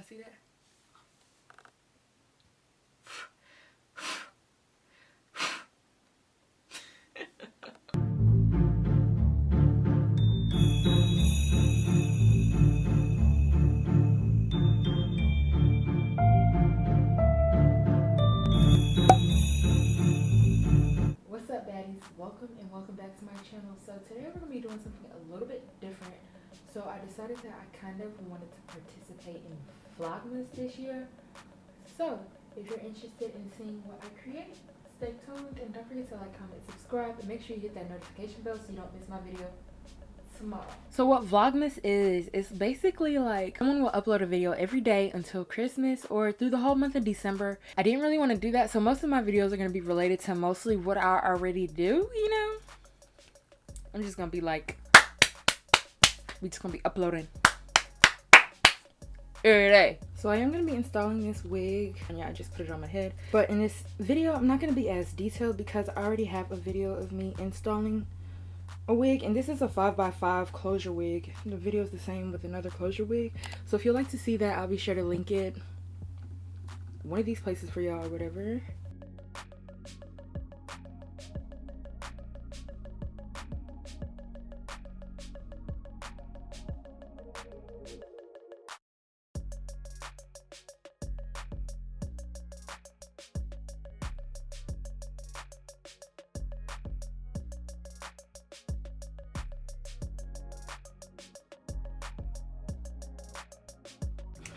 see that? What's up, baddies? Welcome back to my channel. So today we're gonna be doing something a little bit different. So I decided that I kind of wanted to participate in Vlogmas this year. So if you're interested in seeing what I create, stay tuned and don't forget to like, comment, subscribe, and make sure you hit that notification bell so you don't miss my video tomorrow. So what Vlogmas is, it's basically like someone will upload a video every day until Christmas or through the whole month of December. I didn't really want to do that, so most of my videos are going to be related to mostly what I already do, you know? I'm just going to be like, we just going to be uploading every day. So I am going to be installing this wig, and yeah, I just put it on my head. But in this video, I'm not going to be as detailed because I already have a video of me installing a wig, and this is a 5x5 closure wig. The video is the same with another closure wig, so if you'd like to see that, I'll be sure to link it one of these places for y'all or whatever.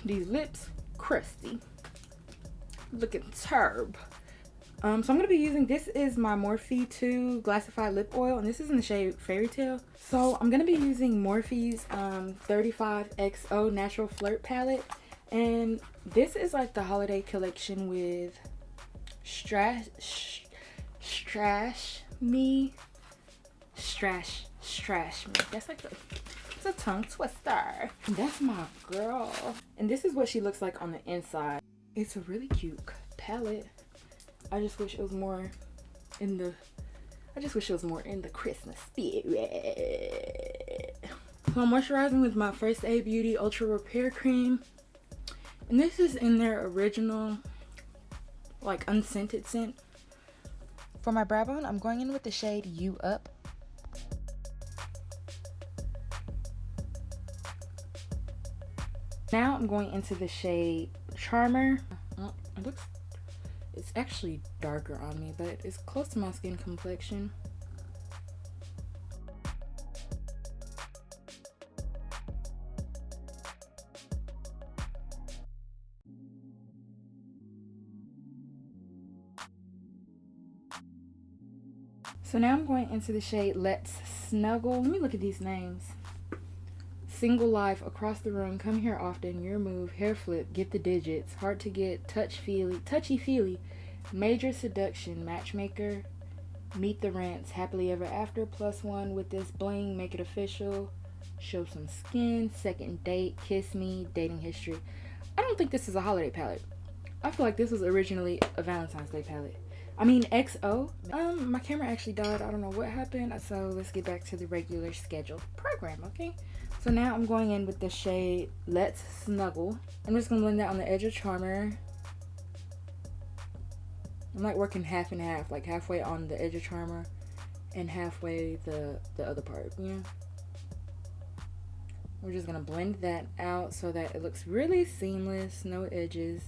These lips crusty, looking turb. So I'm gonna be using, this is my Morphe 2 Glassified Lip Oil, and this is in the shade Fairy Tale. So I'm gonna be using Morphe's 35XO Natural Flirt palette, and this is like the holiday collection with Strashme. That's like it's a tongue twister. That's my girl. And this is what she looks like on the inside. It's a really cute palette. I just wish it was more in the Christmas spirit. So I'm moisturizing with my First Aid Beauty Ultra Repair Cream. And this is in their original, like, unscented scent. For my brow bone, I'm going in with the shade You Up. Now I'm going into the shade Charmer. It's actually darker on me, but it's close to my skin complexion. So now I'm going into the shade Let's Snuggle. Let me look at these names. Single Life, Across the Room, Come Here Often, Your Move, Hair Flip, Get the Digits, Hard to Get, Touchy Feely, Major Seduction, Matchmaker, Meet the Rants, Happily Ever After, Plus One, With This Bling, Make It Official, Show Some Skin, Second Date, Kiss Me, Dating History. I don't think this is a holiday palette. I feel like this was originally a Valentine's Day palette. I mean, XO. My camera actually died. I don't know what happened. So let's get back to the regular scheduled program, okay? So now I'm going in with the shade Let's Snuggle. I'm just going to blend that on the edge of Charmer. I'm like working half and half, like halfway on the edge of Charmer and halfway the other part, you know? We're just going to blend that out so that it looks really seamless, no edges.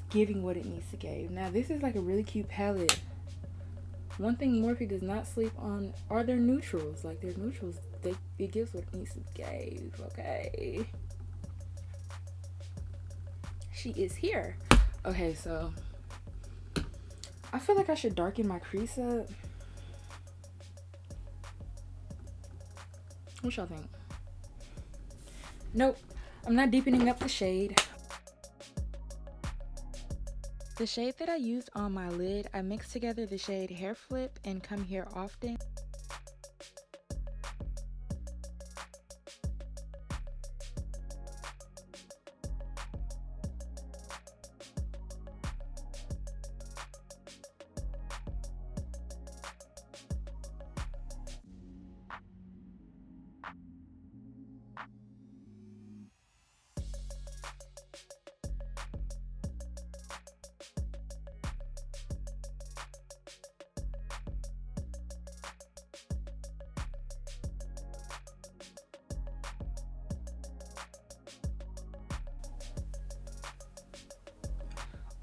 Giving what it needs to give. Now this is like a really cute palette. One thing Morphe does not sleep on are their neutrals. Like their neutrals, it gives what it needs to give. Okay, she is here. Okay, so I feel like I should darken my crease up. What y'all think? Nope, I'm not deepening up the shade. The shade that I used on my lid, I mixed together the shade Hair Flip and Come Here Often.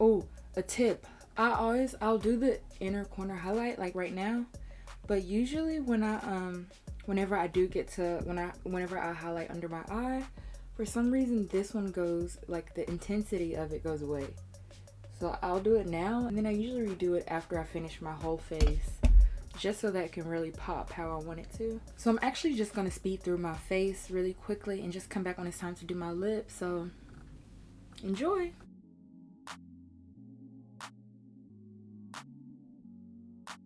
Oh, a tip. I'll do the inner corner highlight like right now, but usually whenever I highlight under my eye, for some reason this one goes, like the intensity of it goes away. So I'll do it now, and then I usually redo it after I finish my whole face, just so that it can really pop how I want it to. So I'm actually just gonna speed through my face really quickly and just come back when it's time to do my lips. So enjoy.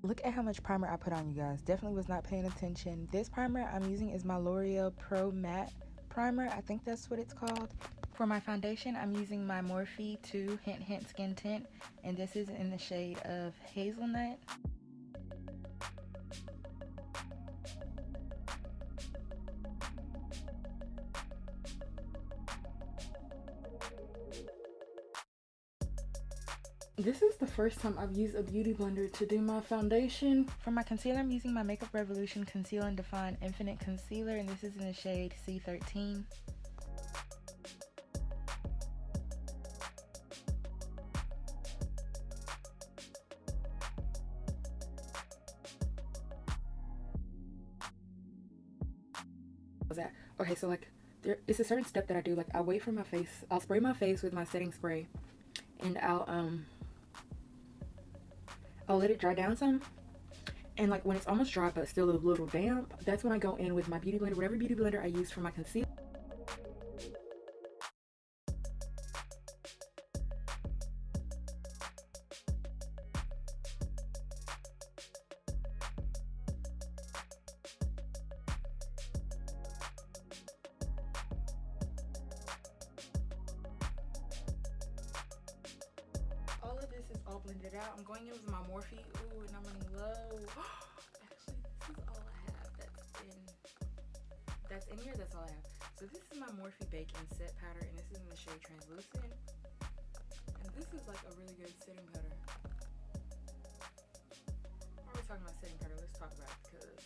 Look at how much primer I put on, you guys. Definitely was not paying attention. This primer I'm using is my L'Oreal Pro Matte Primer. I think that's what it's called. For my foundation, I'm using my Morphe 2 Hint Hint Skin Tint, and this is in the shade of Hazelnut. This is the first time I've used a beauty blender to do my foundation. For my concealer, I'm using my Makeup Revolution Conceal and Define Infinite Concealer, and this is in the shade C13. Okay, so like it's a certain step that I do. Like I wait for my face. I'll spray my face with my setting spray, and I'll let it dry down some. And like when it's almost dry but still a little damp, that's when I go in with my beauty blender, whatever beauty blender I use for my concealer. All of this is all blended out. I'm going in with my Morphe. Ooh, and I'm running low. Actually, this is all I have that's in here. That's all I have. So this is my Morphe Bake and Set powder, and this is in the shade Translucent. And this is like a really good setting powder. While we're talking about setting powder, let's talk about it, because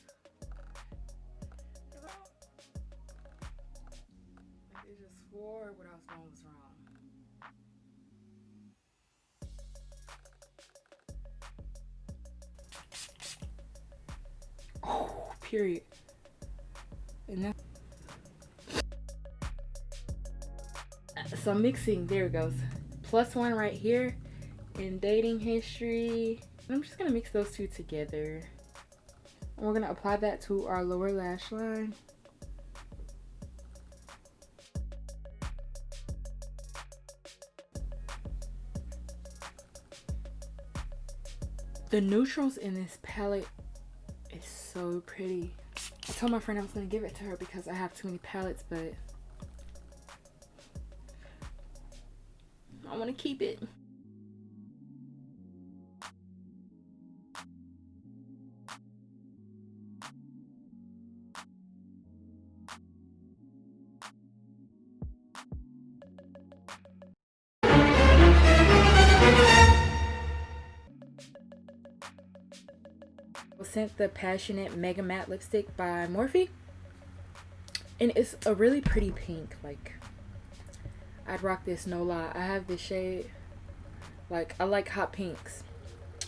like they just swore what I was doing was wrong. Oh, period. And that, so I'm mixing, there it goes. +1 right here in dating history. And I'm just gonna mix those two together. And we're gonna apply that to our lower lash line. The neutrals in this palette is so pretty. I told my friend I was gonna give it to her because I have too many palettes, but I want to keep it. Sent the Passionate Mega Matte Lipstick by Morphe, and it's a really pretty pink. Like I'd rock this, no lie. I have this shade, like I like hot pinks,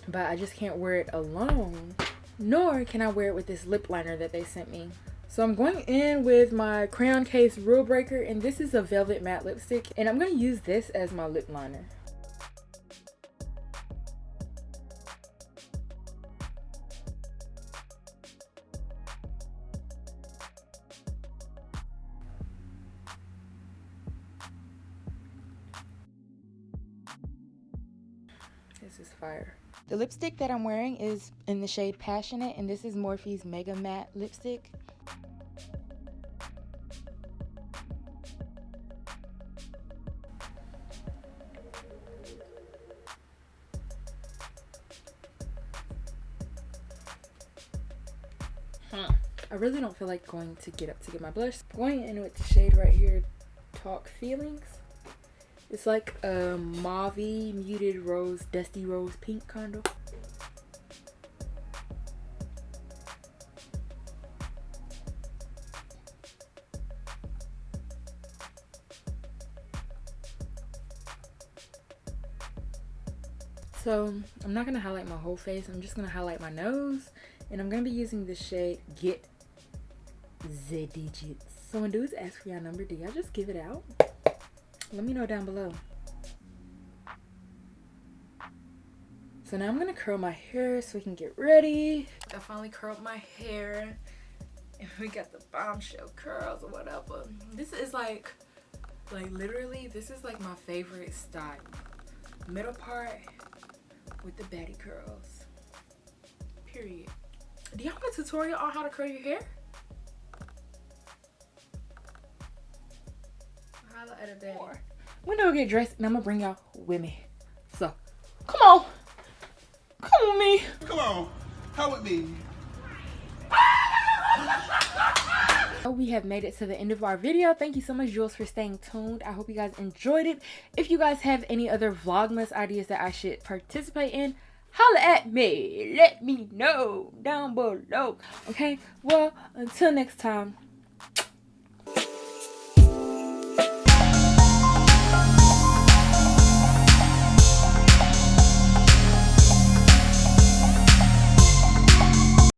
but I just can't wear it alone, nor can I wear it with this lip liner that they sent me. So I'm going in with my Crayon Case Rulebreaker, and this is a velvet matte lipstick, and I'm going to use this as my lip liner. This is fire. The lipstick that I'm wearing is in the shade Passionate, and this is Morphe's Mega Matte Lipstick. I really don't feel like going to get up to get my blush. Going in with the shade right here, Talk Feelings. It's like a mauve-y, muted rose, dusty rose pink kind of. So I'm not gonna highlight my whole face. I'm just gonna highlight my nose, and I'm gonna be using the shade Get the Digits. So when dudes ask for your number, do y'all just give it out? Let me know down below. So now I'm gonna curl my hair so we can get ready. I finally curled my hair, and we got the bombshell curls or whatever. This is like literally, this is like my favorite style. Middle part with the baddie curls. Period. Do y'all want a tutorial on how to curl your hair? Holla at a baddie. When do I get dressed, and I'm gonna bring y'all with me. So, come on. Come on, me. Come on. Come with me. We have made it to the end of our video. Thank you so much, Jules, for staying tuned. I hope you guys enjoyed it. If you guys have any other Vlogmas ideas that I should participate in, holla at me. Let me know down below. Okay? Well, until next time.